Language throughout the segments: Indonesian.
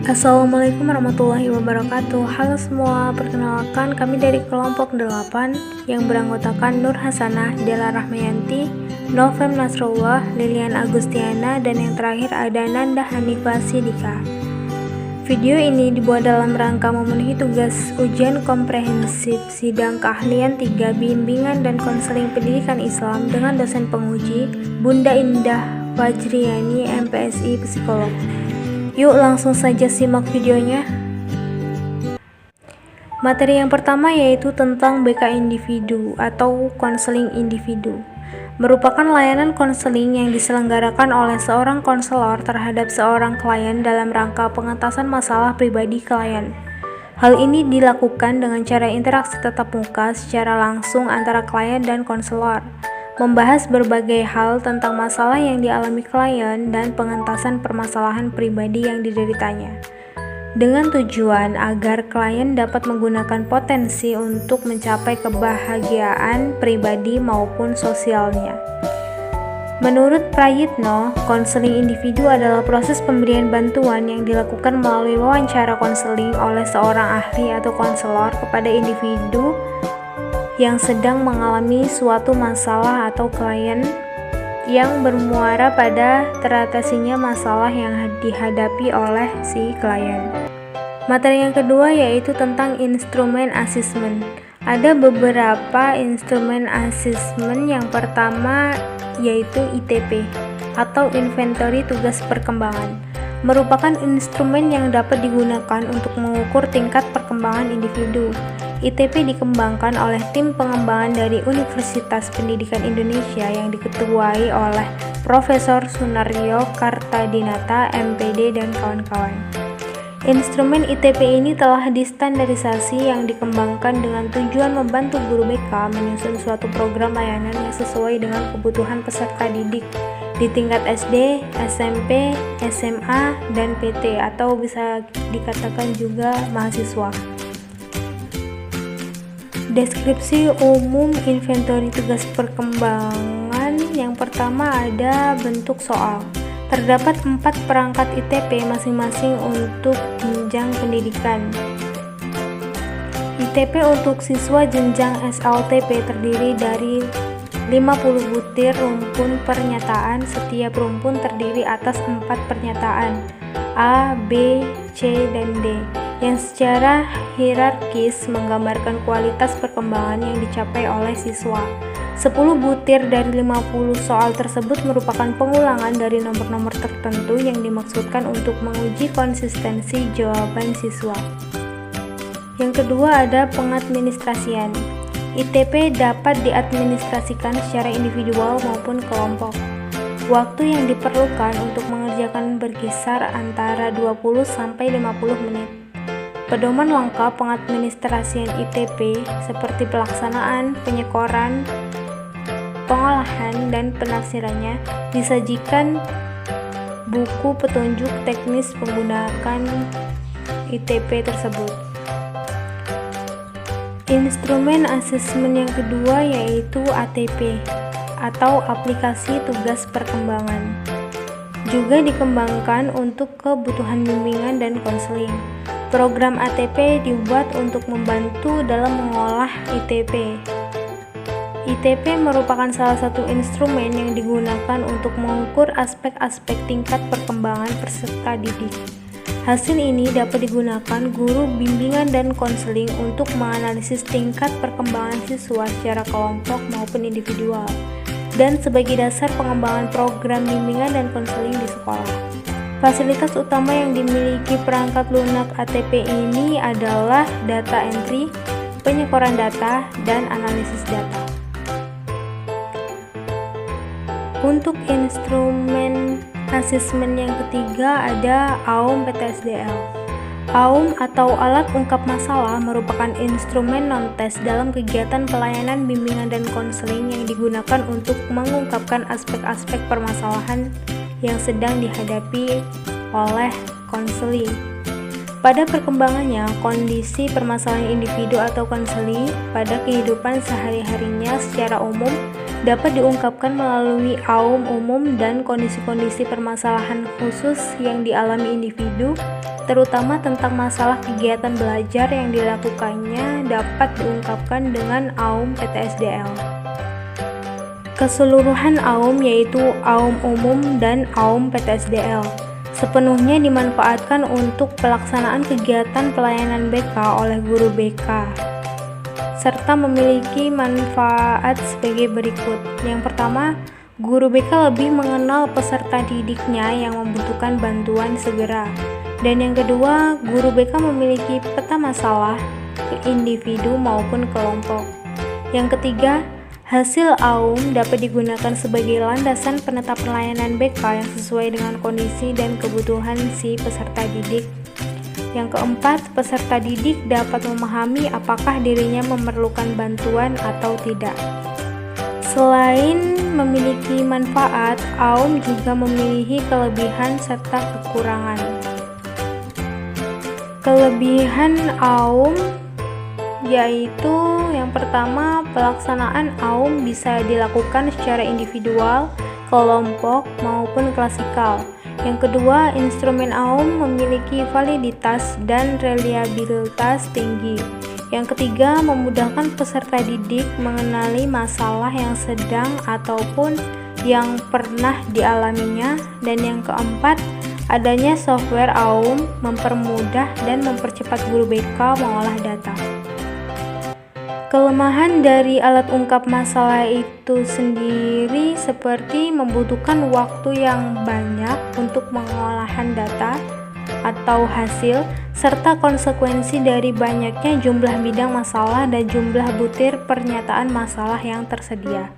Assalamualaikum warahmatullahi wabarakatuh. Halo semua, perkenalkan kami dari kelompok 8 yang beranggotakan Nur Hasanah, Dela Rahmayanti, Novem Nasrullah, Lilian Agustiana, dan yang terakhir ada Nanda Hanifah Sidika. Video ini dibuat dalam rangka memenuhi tugas ujian komprehensif sidang keahlian 3 bimbingan dan konseling pendidikan Islam dengan dosen penguji Bunda Indah Fajriani, MPSI Psikolog. Yuk langsung saja simak videonya. Materi yang pertama yaitu tentang BK individu atau konseling individu. Merupakan layanan konseling yang diselenggarakan oleh seorang konselor terhadap seorang klien dalam rangka pengentasan masalah pribadi klien. Hal ini dilakukan dengan cara interaksi tatap muka secara langsung antara klien dan konselor, membahas berbagai hal tentang masalah yang dialami klien dan pengentasan permasalahan pribadi yang dideritanya, dengan tujuan agar klien dapat menggunakan potensi untuk mencapai kebahagiaan pribadi maupun sosialnya. Menurut Prayitno, konseling individu adalah proses pemberian bantuan yang dilakukan melalui wawancara konseling oleh seorang ahli atau konselor kepada individu yang sedang mengalami suatu masalah atau klien yang bermuara pada teratasinya masalah yang dihadapi oleh si klien. Materi yang kedua yaitu tentang instrumen asesmen. Ada beberapa instrumen asesmen. Yang pertama yaitu ITP atau Inventory Tugas Perkembangan. Merupakan instrumen yang dapat digunakan untuk mengukur tingkat perkembangan individu. ITP dikembangkan oleh tim pengembangan dari Universitas Pendidikan Indonesia yang diketuai oleh Profesor Sunaryo Kartadinata, MPD, dan kawan-kawan. Instrumen ITP ini telah distandarisasi yang dikembangkan dengan tujuan membantu guru BK menyusun suatu program layanan yang sesuai dengan kebutuhan peserta didik di tingkat SD, SMP, SMA, dan PT atau bisa dikatakan juga mahasiswa. Deskripsi umum inventory tugas perkembangan. Yang pertama ada bentuk soal. Terdapat 4 perangkat ITP masing-masing untuk jenjang pendidikan. ITP untuk siswa jenjang SLTP terdiri dari 50 butir rumpun pernyataan. Setiap rumpun terdiri atas 4 pernyataan A, B, C, dan D yang secara hierarkis menggambarkan kualitas perkembangan yang dicapai oleh siswa. 10 butir dari 50 soal tersebut merupakan pengulangan dari nomor-nomor tertentu yang dimaksudkan untuk menguji konsistensi jawaban siswa. Yang kedua ada pengadministrasian. ITP dapat diadministrasikan secara individual maupun kelompok. Waktu yang diperlukan untuk mengerjakan berkisar antara 20 sampai 50 menit. Pedoman lengkap pengadministrasian ITP seperti pelaksanaan, penyekoran, pengolahan, dan penafsirannya disajikan buku petunjuk teknis menggunakan ITP tersebut. Instrumen asesmen yang kedua yaitu ATP atau aplikasi tugas perkembangan. Juga dikembangkan untuk kebutuhan bimbingan dan konseling. Program ATP dibuat untuk membantu dalam mengolah ITP. ITP merupakan salah satu instrumen yang digunakan untuk mengukur aspek-aspek tingkat perkembangan peserta didik. Hasil ini dapat digunakan guru bimbingan dan konseling untuk menganalisis tingkat perkembangan siswa secara kelompok maupun individual, dan sebagai dasar pengembangan program bimbingan dan konseling di sekolah. Fasilitas utama yang dimiliki perangkat lunak ATP ini adalah data entry, penyekoran data, dan analisis data. Untuk instrumen asesmen yang ketiga ada AUM PTSDL. AUM atau Alat Ungkap Masalah merupakan instrumen non-tes dalam kegiatan pelayanan bimbingan dan konseling yang digunakan untuk mengungkapkan aspek-aspek permasalahan yang sedang dihadapi oleh konseling. Pada perkembangannya, kondisi permasalahan individu atau konseli pada kehidupan sehari-harinya secara umum dapat diungkapkan melalui aum umum dan kondisi-kondisi permasalahan khusus yang dialami individu, terutama tentang masalah kegiatan belajar yang dilakukannya dapat diungkapkan dengan aum PTSDL. Keseluruhan aum yaitu aum umum dan aum PTSDL sepenuhnya dimanfaatkan untuk pelaksanaan kegiatan pelayanan BK oleh guru BK, serta memiliki manfaat sebagai berikut. Yang pertama, guru BK lebih mengenal peserta didiknya yang membutuhkan bantuan segera. Dan yang kedua, guru BK memiliki peta masalah ke individu maupun kelompok. Yang ketiga, hasil aum dapat digunakan sebagai landasan penetapan layanan BK yang sesuai dengan kondisi dan kebutuhan si peserta didik. Yang keempat, peserta didik dapat memahami apakah dirinya memerlukan bantuan atau tidak. Selain memiliki manfaat, aum juga memiliki kelebihan serta kekurangan. Kelebihan aum yaitu yang pertama, pelaksanaan aum bisa dilakukan secara individual, kelompok, maupun klasikal. Yang kedua, instrumen aum memiliki validitas dan reliabilitas tinggi. Yang ketiga, memudahkan peserta didik mengenali masalah yang sedang ataupun yang pernah dialaminya. Dan yang keempat, adanya software aum mempermudah dan mempercepat guru BK mengolah data. Kelemahan dari alat ungkap masalah itu sendiri seperti membutuhkan waktu yang banyak untuk pengolahan data atau hasil, serta konsekuensi dari banyaknya jumlah bidang masalah dan jumlah butir pernyataan masalah yang tersedia.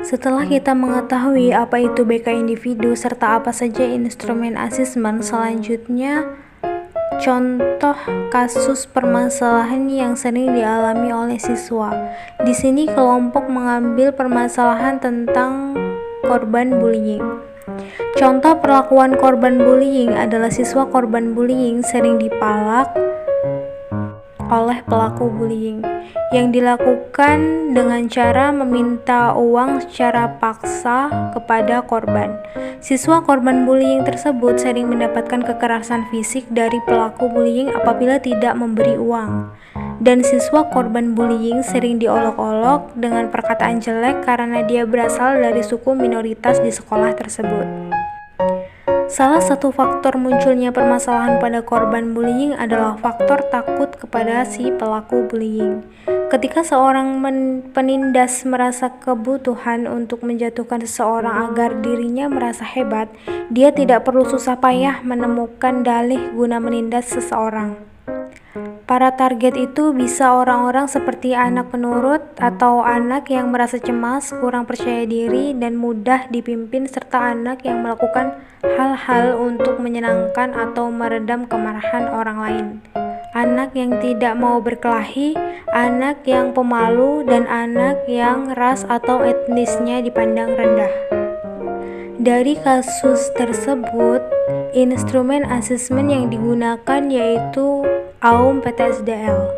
Setelah kita mengetahui apa itu BK individu serta apa saja instrumen asesmen, selanjutnya contoh kasus permasalahan yang sering dialami oleh siswa. Di sini kelompok mengambil permasalahan tentang korban bullying. Contoh perlakuan korban bullying adalah siswa korban bullying sering dipalak oleh pelaku bullying yang dilakukan dengan cara meminta uang secara paksa kepada korban. Siswa korban bullying tersebut sering mendapatkan kekerasan fisik dari pelaku bullying apabila tidak memberi uang. Dan siswa korban bullying sering diolok-olok dengan perkataan jelek karena dia berasal dari suku minoritas di sekolah tersebut. Salah satu faktor munculnya permasalahan pada korban bullying adalah faktor takut kepada si pelaku bullying. Ketika seorang penindas merasa kebutuhan untuk menjatuhkan seseorang agar dirinya merasa hebat, dia tidak perlu susah payah menemukan dalih guna menindas seseorang. Para target itu bisa orang-orang seperti anak penurut atau anak yang merasa cemas, kurang percaya diri, dan mudah dipimpin, serta anak yang melakukan hal-hal untuk menyenangkan atau meredam kemarahan orang lain. Anak yang tidak mau berkelahi, anak yang pemalu, dan anak yang ras atau etnisnya dipandang rendah. Dari kasus tersebut, instrumen asesmen yang digunakan yaitu aum PTSDL.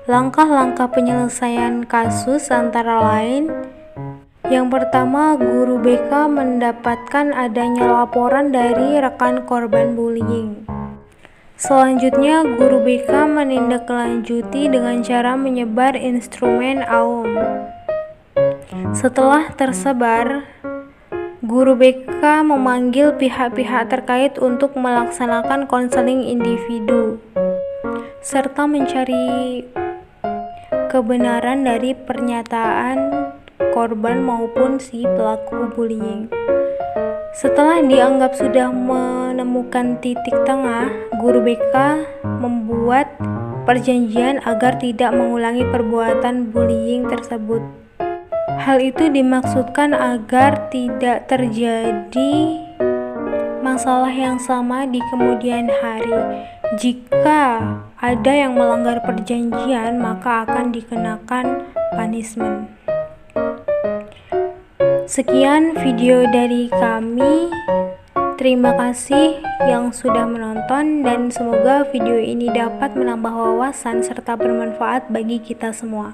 Langkah-langkah penyelesaian kasus antara lain: yang pertama, guru BK mendapatkan adanya laporan dari rekan korban bullying. Selanjutnya, guru BK menindaklanjuti dengan cara menyebar instrumen aum. Setelah tersebar, guru BK memanggil pihak-pihak terkait untuk melaksanakan konseling individu, serta mencari kebenaran dari pernyataan korban maupun si pelaku bullying. Setelah dianggap sudah menemukan titik tengah, guru BK membuat perjanjian agar tidak mengulangi perbuatan bullying tersebut. Hal itu dimaksudkan agar tidak terjadi masalah yang sama di kemudian hari. Jika ada yang melanggar perjanjian, maka akan dikenakan punishment. Sekian video dari kami. Terima kasih yang sudah menonton dan semoga video ini dapat menambah wawasan serta bermanfaat bagi kita semua.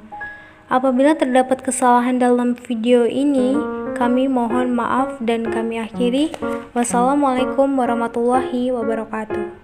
Apabila terdapat kesalahan dalam video ini, kami mohon maaf dan kami akhiri. Wassalamualaikum warahmatullahi wabarakatuh.